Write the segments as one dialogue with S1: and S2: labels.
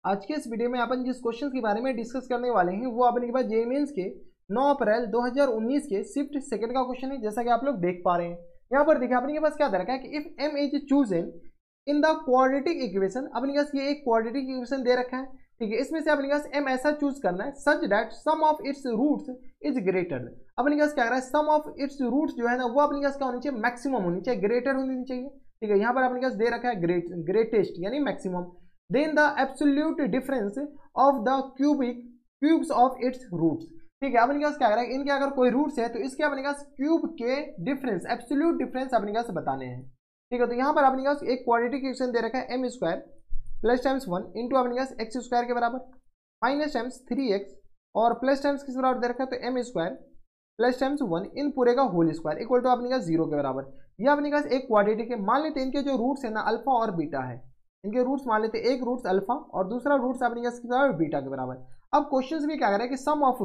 S1: आज के इस वीडियो में अपन जिस क्वेश्चन के बारे में डिस्कस करने वाले हैं वो अपने के पास जेईई मेंस के 9 अप्रैल 2019 के शिफ्ट सेकंड का क्वेश्चन है, जैसा कि आप लोग देख पा रहे हैं। यहाँ पर देखिए अपने के पास क्या दे रखा है कि if m is chosen in the quadratic equation, अपने पास ये एक क्वाड्रेटिक इक्वेशन दे रखा है, ठीक है। इसमें से अपने पास m ऐसा चूज करना है such that sum of its roots is greater. अपने पास क्या कर रहा है, सम ऑफ इट्स रूट्स जो है ना वो अपने पास क्या होनी चाहिए, मैक्सिमम होनी चाहिए, ग्रेटर होनी चाहिए, ठीक है। यहाँ पर अपने पास दे रखा है ग्रेटेस्ट यानी maximum. Then the absolute difference of the cubes of its roots, ठीक है। अपने पास क्या है, इनके अगर कोई रूट्स है तो इसके अपने पास क्यूब के डिफरेंस, एब्सोल्यूट डिफरेंस अपने पास बताने हैं, ठीक है। तो यहाँ पर अपने पास एक क्वाड्रेटिक इक्वेशन दे रखा है m square plus times 1 into अपने पास एक्स स्क्वायर के बराबर माइनस टाइम्स 3x और प्लस टाइम्स किस बराबर दे रखा है, तो m स्क्वायर प्लस टाइम्स 1 इन पूरे का होल स्क्वायर इक्वल टू अपने पास 0 के बराबर। यह अपने पास एक क्वाड्रेटिक है। मान लेते हैं इनके जो रूट्स है ना अल्फा और बीटा है, इनके रूट्स मान लेते हैं, एक रूट्स अल्फा और दूसरा रूट्स अपने पास किस बराबर, बीटा के बराबर। अब क्वेश्चन भी क्या कर रहा है कि सम ऑफ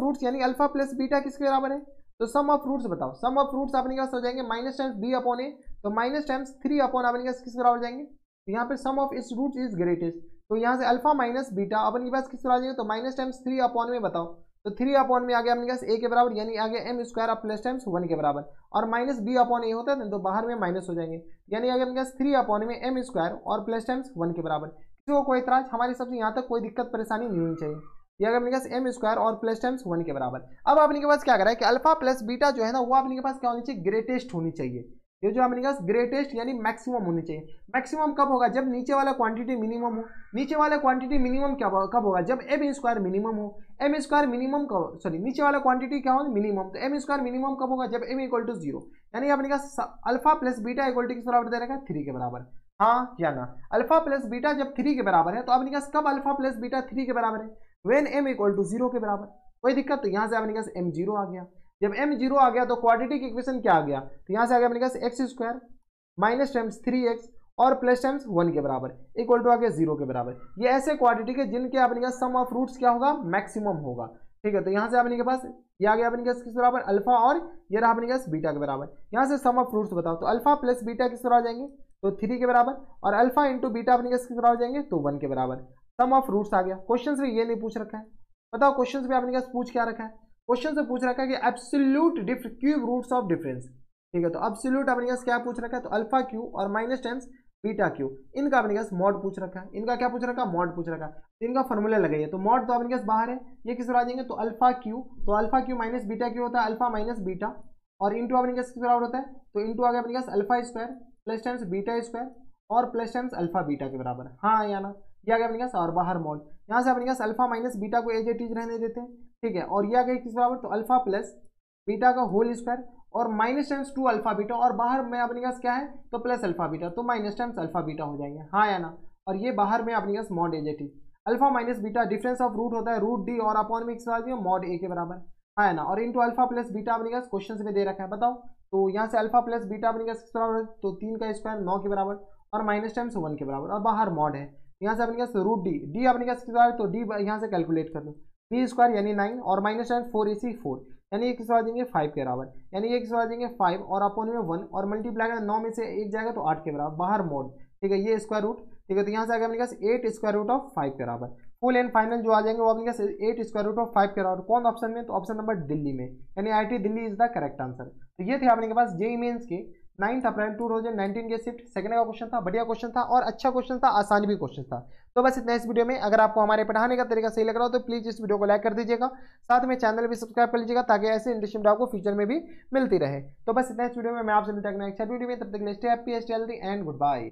S1: रूट्स यानी अल्फा प्लस बीटा किसके बराबर है, तो सम ऑफ रूट्स बताओ। सम ऑफ रूट्स अपने पास हो जाएंगे माइनस टाइम्स बी अपॉन ए, तो माइनस टाइम्स 3 अपॉन अपने पास किस बराबर जाएंगे, तो यहाँ पे sum of its roots is greatest, तो यहाँ से अल्फा माइनस बीटा अपने के पास किस बराबर जाएंगे, तो माइनस टाइम्स 3 अपॉन में बताओ, तो 3 अपॉन में आ गया अपने पास a के बराबर यानी आ गया m स्क्वायर प्लस टाइम्स 1 के बराबर, और माइनस b अपॉन a होता है तो बाहर में माइनस हो जाएंगे, यानी आ गया अपने पास 3 अपॉन में m स्क्वायर और प्लस टाइम्स 1 के बराबर। किसी को कोई इतराज, हमारी सबसे यहाँ तक कोई दिक्कत परेशानी नहीं होनी चाहिए। ये अगर अपने पास m स्क्वायर और प्लस टाइम्स 1 के बराबर। अब अपने के पास क्या कर रहा है कि अल्फा प्लस बीटा जो है ना वो अपने के पास क्या होनी चाहिए, ग्रेटेस्ट होनी चाहिए। ये जो अपने पास ग्रेटेस्ट यानी मैक्सिमम होनी चाहिए। मैक्सिमम कब होगा, जब नीचे वाला क्वांटिटी मिनिमम हो। नीचे वाला क्वांटिटी मिनिमम कब होगा, जब m स्क्वायर मिनिमम हो। m स्क्वायर मिनिमम कब, सॉरी नीचे वाला क्वांटिटी क्या हो, मिनिमम, तो m स्क्वायर मिनिमम कब होगा, जब m इक्वल टू 0, यानी अपने पास alpha plus beta equal to किस बराबर दे रखा है, 3 के बराबर। हाँ या ना, अल्फा प्लस बीटा जब 3 के बराबर है तो अपने पास कब अल्फा प्लस बीटा 3 के बराबर है, व्हेन m इक्वल टू 0 के बराबर। कोई दिक्कत, तो यहाँ से अपने पास m 0 आ गया। जब m 0 आ गया तो क्वाड्रेटिक इक्वेशन क्या आ गया, तो यहाँ से आ गया अपने पास X square minus times 3x और प्लस टाइम्स 1 के बराबर इक्वल टू आ गया 0 के बराबर। ये ऐसे क्वाड्रेटिक है जिनके अपने पास सम ऑफ रूट्स क्या होगा, मैक्सिमम होगा, ठीक है। तो यहाँ से अपने के पास ये आ गया अपने पास किस बराबर, अल्फा, और ये रहा अपने पास बीटा के बराबर। यहाँ से सम ऑफ रूट्स बताओ, तो अल्फा प्लस बीटा किस बराबर जाएंगे, तो 3 के बराबर, और अल्फा इंटू बीटा अपने पास किस बराबर जाएंगे, तो 1 के बराबर। सम ऑफ रूट्स आ गया। क्वेश्चन में ये नहीं पूछ रखा है, बताओ क्वेश्चन में अपने पास पूछ क्या रखा है, क्वेश्चन से पूछ रखा है कि absolute cube roots of difference, ठीक है। तो एब्सोल्यूट अपने पास क्या पूछ रखा है, तो अल्फा क्यू और माइनस टाइम्स बीटा क्यू, इनका अपने पास मॉड पूछ रखा है। इनका क्या पूछ रखा है, मॉड पूछ रखा है। इनका फॉर्मूला लगाइए, तो मॉड तो अपने पास बाहर है, ये किस बराबर आ जाएंगे, तो अल्फा क्यू, तो alpha Q minus beta Q होता है अल्फा माइनस बीटा, और इंटू अपने पास किस बराबर होता है, तो इंटू आ गया अपने पास alpha square plus times beta square और प्लस टाइम्स अल्फा बीटा के बराबर। हाँ या ना, ये आ गया अपने पास, और बाहर मॉड। यहाँ से अपने पास अल्फा माइनस बीटा को एज इट इज रहने देते हैं, ठीक है। और ये आ गया किस बराबर, तो अल्फा प्लस बीटा का होल स्क्वायर और माइनस टाइम्स 2 अल्फा बीटा, और बाहर में अपने पास क्या है, तो प्लस अल्फा बीटा, तो माइनस टाइम्स अल्फा बीटा हो जाएंगे। हाँ या ना, और ये बाहर में अपने पास mod as it is. Alpha minus beta difference of root होता है रूट डी और अपॉन में मॉड ए के बराबर। हाँ या ना, और इंटू अल्फा प्लस बीटा अपने पास क्वेश्चन में दे रखा है, बताओ। तो यहाँ से अल्फा प्लस बीटा अपने पास किस बराबर है, तो 3 का स्क्वायर 9 के बराबर और माइनस टाइम्स 1 के बराबर, और बाहर मॉड है। यहाँ से अपने पास रूट डी अपने पास किस बराबर, तो डी यहाँ से कैलकुलेट कर लो, बी स्क्वायर यानी 9 और माइनस टाइम्स 4 AC 4, यानी ये किस बराबर देंगे 5 के बराबर, यानी ये किस बराबर देंगे 5 और अपॉन में 1 और मल्टीप्लाई 9 में से 1 जाएगा तो 8 के बराबर, बाहर मोड, ठीक है। ये स्क्वायर रूट, ठीक है। तो यहाँ से आ गया अपने पास 8 स्क्वायर रूट ऑफ 5 के बराबर। फुल एंड फाइनल जो आ जाएंगे वो अपने पास 8 स्क्वायर रूट ऑफ 5 के बराबर। कौन ऑप्शन में, तो ऑप्शन नंबर दिल्ली में, यानी IIT Delhi is the correct answer. तो ये थे अपने के पास जेईई मेंस के 9 अप्रैल 2019 के शिफ्ट सेकंड का क्वेश्चन था। बढ़िया क्वेश्चन था और अच्छा क्वेश्चन था, आसान भी क्वेश्चन था। तो बस इतना इस वीडियो में। अगर आपको हमारे पढ़ाने का तरीका सही लग रहा हो तो प्लीज इस वीडियो को लाइक कर दीजिएगा, साथ में चैनल भी सब्सक्राइब कर लीजिएगा ताकि ऐसे इंटरेस्टिंग वीडियो आपको फ्यूचर में भी मिलती रहे। तो बस इतना इस वीडियो में, मैं आपसे मिलता हूं नेक्स्ट वीडियो में, तब तक stay happy, stay healthy and good bye.